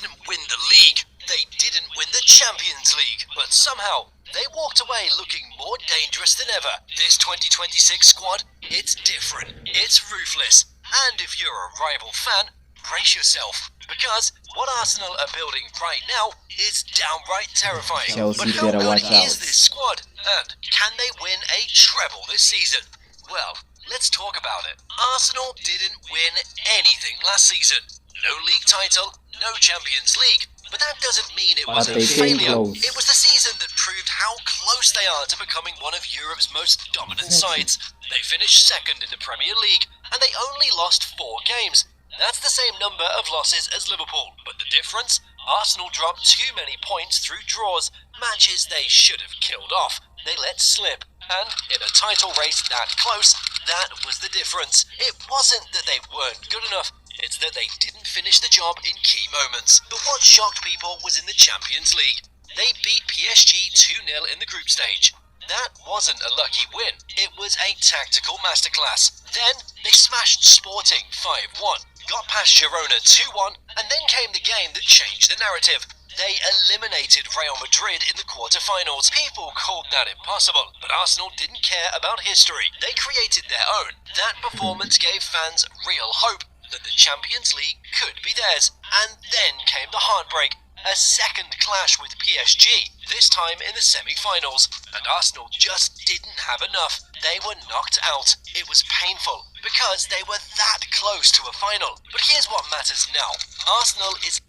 didn't win the league, they didn't win the Champions League, but somehow they walked away looking more dangerous than ever. This 2026 squad, it's different, it's ruthless, and if you're a rival fan, brace yourself, because what Arsenal are building right now is downright terrifying. Chelsea but how better good watch out. is this squad, and can they win a treble this season? Well, let's talk about it. Arsenal didn't win anything last season. No league title, no Champions League, but that doesn't mean it was a they came failure. close. It was the season that proved how close they are to becoming one of Europe's most dominant sides. They finished second in the Premier League, and they only lost 4 games. That's the same number of losses as Liverpool, but the difference? Arsenal dropped too many points through draws, matches they should have killed off. They let slip, and in a title race that close, that was the difference. It wasn't that they weren't good enough, it's that they didn't finish the job in key moments. But what shocked people was in the Champions League. They beat PSG 2-0 in the group stage. That wasn't a lucky win, it was a tactical masterclass. Then they smashed Sporting 5-1, got past Girona 2-1, and then came the game that changed the narrative. They eliminated Real Madrid in the quarter-finals. People called that impossible, but Arsenal didn't care about history. They created their own. That performance gave fans real hope that the Champions League could be theirs. And then came the heartbreak. A second clash with PSG, this time in the semi-finals, and Arsenal just didn't have enough. They were knocked out. It was painful, because they were that close to a final. But here's what matters now. Arsenal is...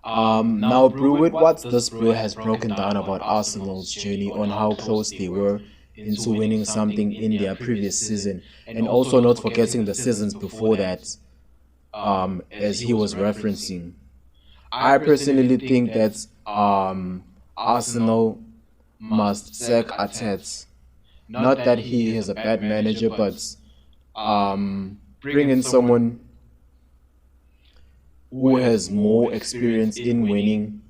Now Brew what this Brew has broken down about Arsenal's journey on how close they were into winning something in their previous season, and also not forgetting the seasons before that, as he was referencing. I personally think that Arsenal must sack Arteta. Not that he is a bad manager, but bring in someone who has more experience in winning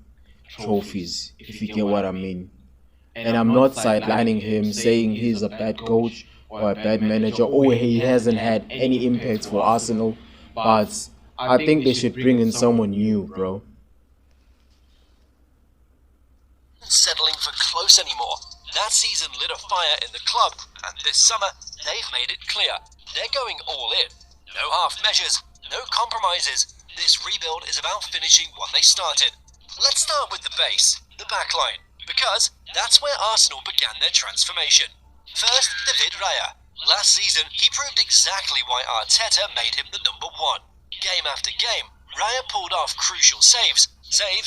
trophies, if you get what I mean. And I'm not sidelining him, saying he's a bad coach or a bad manager, or he hasn't had any impact for Arsenal, but I think they should bring in someone new, bro. Settling for close anymore. That season lit a fire in the club, and this summer they've made it clear they're going all in. No half measures, no compromises. This rebuild is about finishing what they started. Let's start with the base, the backline, because that's where Arsenal began their transformation. First, David Raya. Last season, he proved exactly why Arteta made him the number 1. Game after game, Raya pulled off crucial saves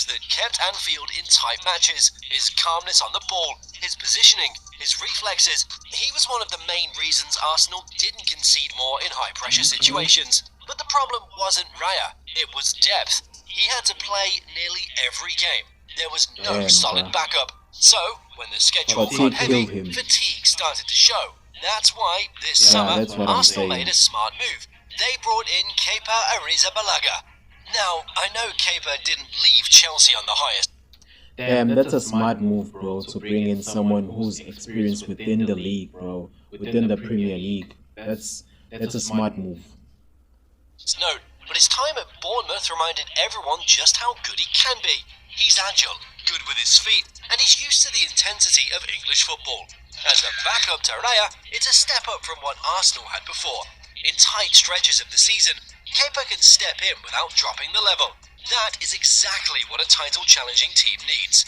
that kept Anfield in tight matches. His calmness on the ball, his positioning, his reflexes. He was one of the main reasons Arsenal didn't concede more in high-pressure situations. But the problem wasn't Raya, it was depth. He had to play nearly every game. There was no solid backup. So, when the schedule got heavy, fatigue started to show. That's why, this summer, Arsenal made a smart move. They brought in Kepa Arrizabalaga. Now, I know Kepa didn't leave Chelsea on the highest. Damn, that's a smart move, bro, to bring in someone who's experienced within the league, bro, within the Premier League. That's a smart move. Note, but his time at Bournemouth reminded everyone just how good he can be. He's agile, good with his feet, and he's used to the intensity of English football. As a backup to Raya, it's a step up from what Arsenal had before. In tight stretches of the season, Kepa can step in without dropping the level. That is exactly what a title-challenging team needs.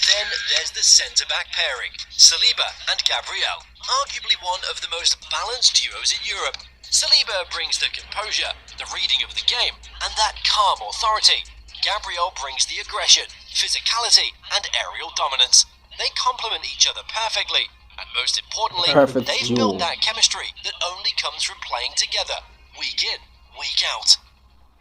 Then there's the centre-back pairing, Saliba and Gabriel, arguably one of the most balanced duos in Europe. Saliba brings the composure, the reading of the game, and that calm authority. Gabriel brings the aggression, physicality, and aerial dominance. They complement each other perfectly, and most importantly, they've built that chemistry that only comes from playing together, week in, week out.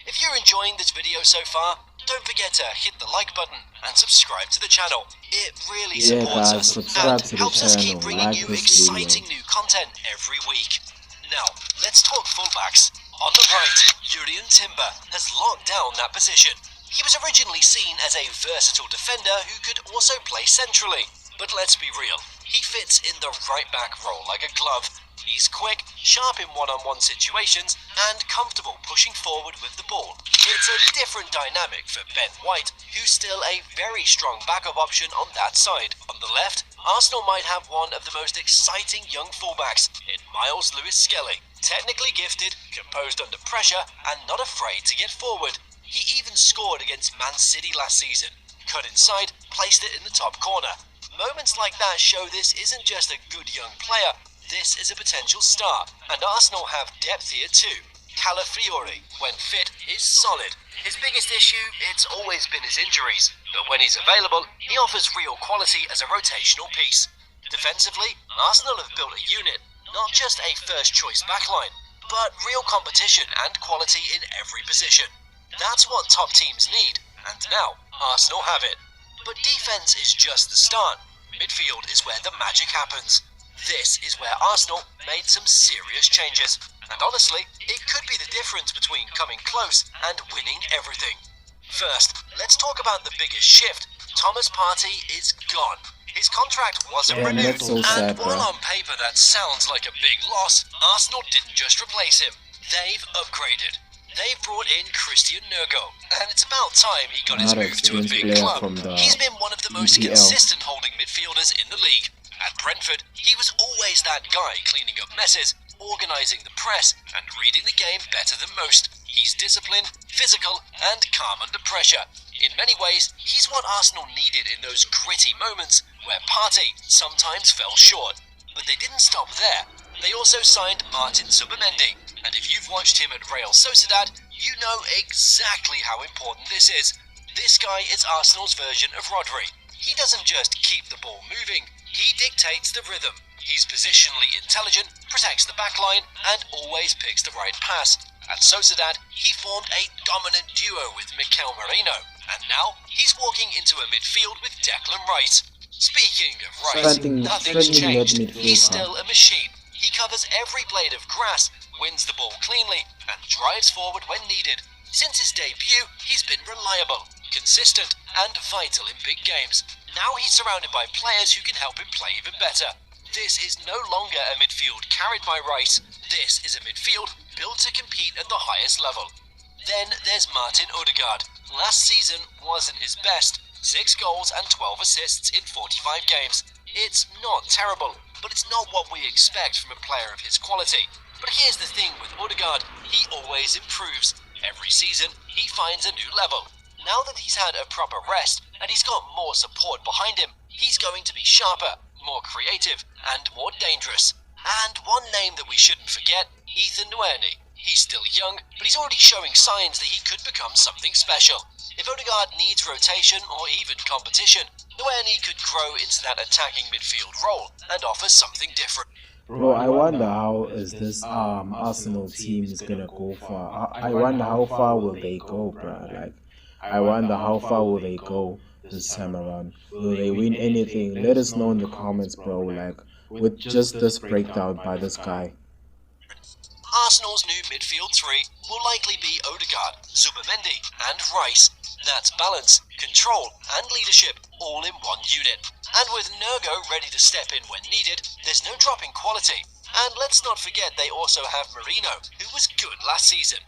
If you're enjoying this video so far, don't forget to hit the like button and subscribe to the channel. It really supports us and helps us keep bringing you exciting new content every week. Now, let's talk fullbacks. On the right, Jurrien Timber has locked down that position. He was originally seen as a versatile defender who could also play centrally. But let's be real, he fits in the right back role like a glove. He's quick, sharp in one-on-one situations, and comfortable pushing forward with the ball. It's a different dynamic for Ben White, who's still a very strong backup option on that side. On the left, Arsenal might have one of the most exciting young fullbacks in Miles Lewis-Skelly. Technically gifted, composed under pressure, and not afraid to get forward. He even scored against Man City last season. Cut inside, placed it in the top corner. Moments like that show this isn't just a good young player, this is a potential star, and Arsenal have depth here too. Calafiori, when fit, is solid. His biggest issue, it's always been his injuries, but when he's available, he offers real quality as a rotational piece. Defensively, Arsenal have built a unit, not just a first-choice backline, but real competition and quality in every position. That's what top teams need, and now Arsenal have it. But defense is just the start. Midfield is where the magic happens. This is where Arsenal made some serious changes, and honestly, it could be the difference between coming close and winning everything. First, let's talk about the biggest shift. Thomas Partey is gone. His contract wasn't renewed, so sad, and while on paper that sounds like a big loss, Arsenal didn't just replace him, they've upgraded. They've brought in Christian Nurgo, and it's about time he got his move to a big club. He's been one of the most consistent holding midfielders in the league. At Brentford, he was always that guy cleaning up messes, organising the press, and reading the game better than most. He's disciplined, physical, and calm under pressure. In many ways, he's what Arsenal needed in those gritty moments where Partey sometimes fell short. But they didn't stop there. They also signed Martin Zubimendi, and if you've watched him at Real Sociedad, you know exactly how important this is. This guy is Arsenal's version of Rodri. He doesn't just keep the ball moving, he dictates the rhythm. He's positionally intelligent, protects the backline, and always picks the right pass. At Sociedad, he formed a dominant duo with Mikel Merino, and now he's walking into a midfield with Declan Rice. Speaking of Rice, nothing's changed. He's still a machine. He covers every blade of grass, wins the ball cleanly, and drives forward when needed. Since his debut, he's been reliable, consistent, and vital in big games. Now he's surrounded by players who can help him play even better. This is no longer a midfield carried by Rice. This is a midfield built to compete at the highest level. Then there's Martin Odegaard. Last season wasn't his best. 6 goals and 12 assists in 45 games. It's not terrible, but it's not what we expect from a player of his quality. But here's the thing with Odegaard, he always improves. Every season, he finds a new level. Now that he's had a proper rest, and he's got more support behind him, he's going to be sharper, more creative, and more dangerous. And one name that we shouldn't forget, Ethan Nwaneri. He's still young, but he's already showing signs that he could become something special. If Odegaard needs rotation or even competition, Nwaneri could grow into that attacking midfield role and offer something different. Bro, I wonder how is this Arsenal team is gonna go far. I wonder how far will they go, bro. Like, I wonder how far will they go this time around. Will they win anything? Let us know in the comments, bro. Like, with just this breakdown by this guy. Arsenal's new midfield three will likely be Odegaard, Zubimendi, and Rice. That's balance, control, and leadership all in one unit. And with Nurgo ready to step in when needed, there's no drop in quality. And let's not forget they also have Merino, who was good last season.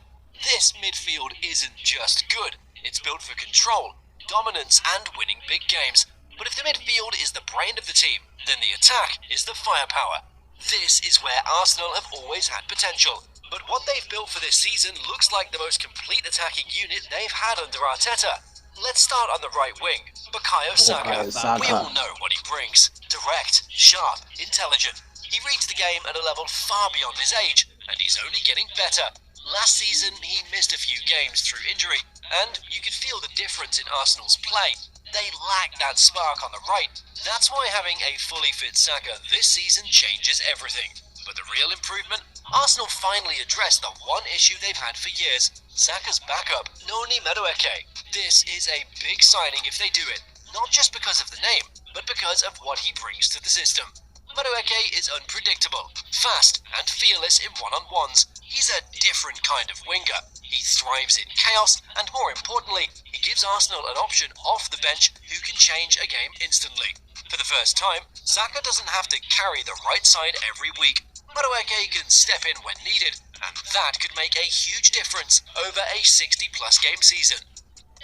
This midfield isn't just good, it's built for control, dominance, and winning big games. But if the midfield is the brain of the team, then the attack is the firepower. This is where Arsenal have always had potential. But what they've built for this season looks like the most complete attacking unit they've had under Arteta. Let's start on the right wing, Bukayo Saka. We all know what he brings. Direct, sharp, intelligent. He reads the game at a level far beyond his age, and he's only getting better. Last season, he missed a few games through injury, and you could feel the difference in Arsenal's play. They lack that spark on the right. That's why having a fully fit Saka this season changes everything. But the real improvement? Arsenal finally addressed the one issue they've had for years, Saka's backup, Noni Madueke. This is a big signing if they do it, not just because of the name, but because of what he brings to the system. Madueke is unpredictable, fast and fearless in one-on-ones. He's a different kind of winger. He thrives in chaos, and more importantly, he gives Arsenal an option off the bench who can change a game instantly. For the first time, Saka doesn't have to carry the right side every week. Madueke can step in when needed, and that could make a huge difference over a 60-plus game season.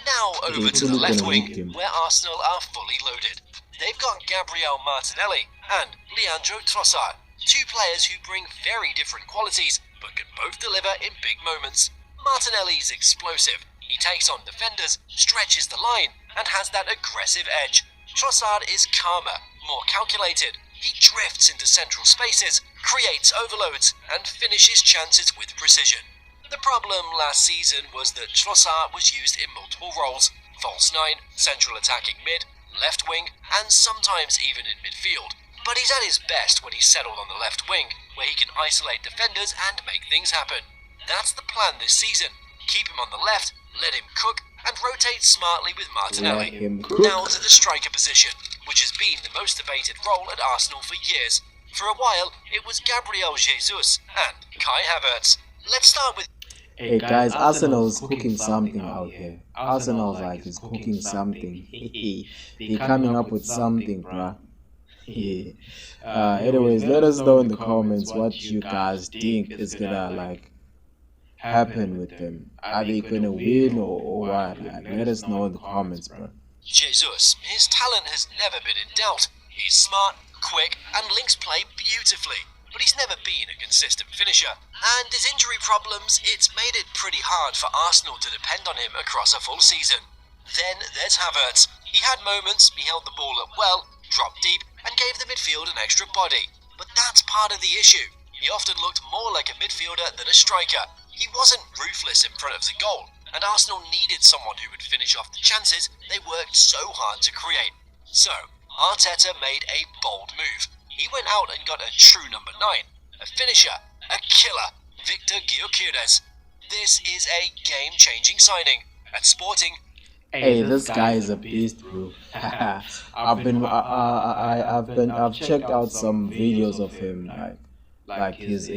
Now over to the left wing, where Arsenal are fully loaded. They've got Gabriel Martinelli and Leandro Trossard, two players who bring very different qualities, but can both deliver in big moments. Martinelli's explosive. He takes on defenders, stretches the line, and has that aggressive edge. Trossard is calmer, more calculated. He drifts into central spaces, creates overloads, and finishes chances with precision. The problem last season was that Trossard was used in multiple roles: false nine, central attacking mid, left wing, and sometimes even in midfield. But he's at his best when he's settled on the left wing, where he can isolate defenders and make things happen. That's the plan this season. Keep him on the left, let him cook, and rotate smartly with Martinelli. Now to the striker position, which has been the most debated role at Arsenal for years. For a while, it was Gabriel Jesus and Kai Havertz. Let's start with... Hey guys, Arsenal's cooking something out here. Arsenal's like is cooking something. They're coming up with something, bruh. Anyways, let us know in the comments what you guys think is gonna like happen with them. Are they gonna win or what? Like, let us know in the comments, bro. Jesus, his talent has never been in doubt. He's smart, quick, and links play beautifully. But he's never been a consistent finisher. And his injury problems, it's made it pretty hard for Arsenal to depend on him across a full season. Then there's Havertz. He had moments, he held the ball up well, dropped deep, and gave the midfield an extra body. But that's part of the issue. He often looked more like a midfielder than a striker. He wasn't ruthless in front of the goal, and Arsenal needed someone who would finish off the chances they worked so hard to create. So, Arteta made a bold move. He went out and got a true number 9, a finisher, a killer, Viktor Gyokeres. This is a game-changing signing. At Sporting, hey, this guy is a beast, bro. I've checked out some videos of him. Like he's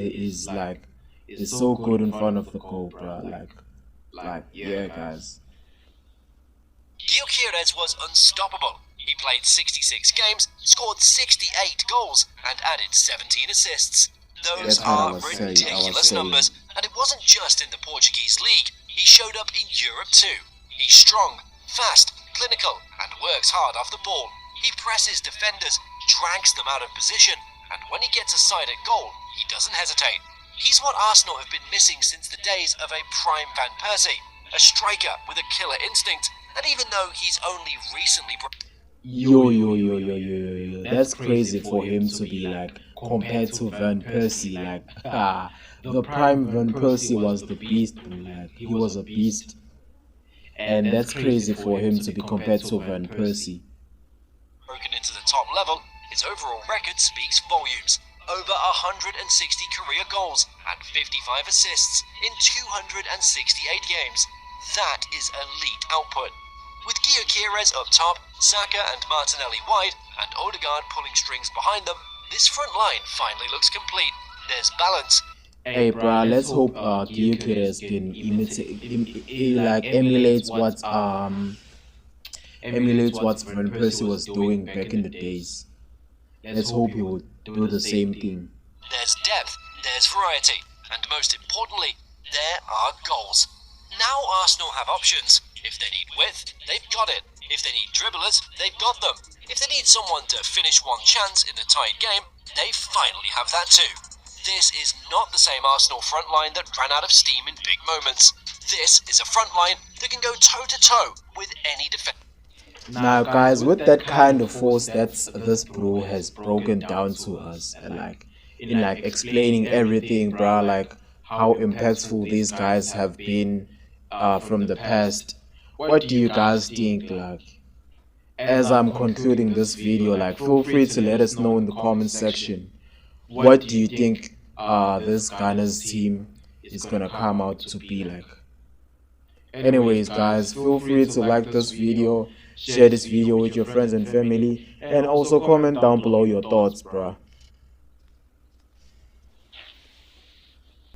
so good in front of the goal, bro. Like yeah, guys. Gyokeres was unstoppable. He played 66 games, scored 68 goals, and added 17 assists. Those are ridiculous numbers, and it wasn't just in the Portuguese league. He showed up in Europe too. He's strong, fast, clinical, and works hard off the ball. He presses defenders, drags them out of position, and when he gets a side at goal, he doesn't hesitate. He's what Arsenal have been missing since the days of a prime Van Persie, a striker with a killer instinct, and even though he's only recently... Yo. That's crazy for him to be like compared to Van Persie. Like, the prime Van Persie was the beast, like he was a beast. And that's crazy for him to be compared to Van Persie. Broken into the top level, his overall record speaks volumes. Over 160 career goals and 55 assists in 268 games. That is elite output. With Gyokeres up top, Saka and Martinelli wide, and Odegaard pulling strings behind them, this front line finally looks complete. There's balance. Hey, bro, let's hope Gyokeres can emulate what Van Persie was doing back in the days. Let's hope he would do the same thing. There's depth, there's variety, and most importantly, there are goals. Now Arsenal have options. If they need width, they've got it. If they need dribblers, they've got them. If they need someone to finish one chance in a tight game, they finally have that too. This is not the same Arsenal front line that ran out of steam in big moments. This is a front line that can go toe-to-toe with any defense. Now, guys, with that kind of force that this bro has broken down to us, in explaining everything, bro, like how impactful these guys have been from the past. What do you guys think? Like, as I'm concluding this video, like, feel free to let us know in the comment section. What do you think this Ghana's team is gonna come out to be like? Anyways, guys, feel free to like this video, share this video with your friends and family, and also comment down below your thoughts, bruh.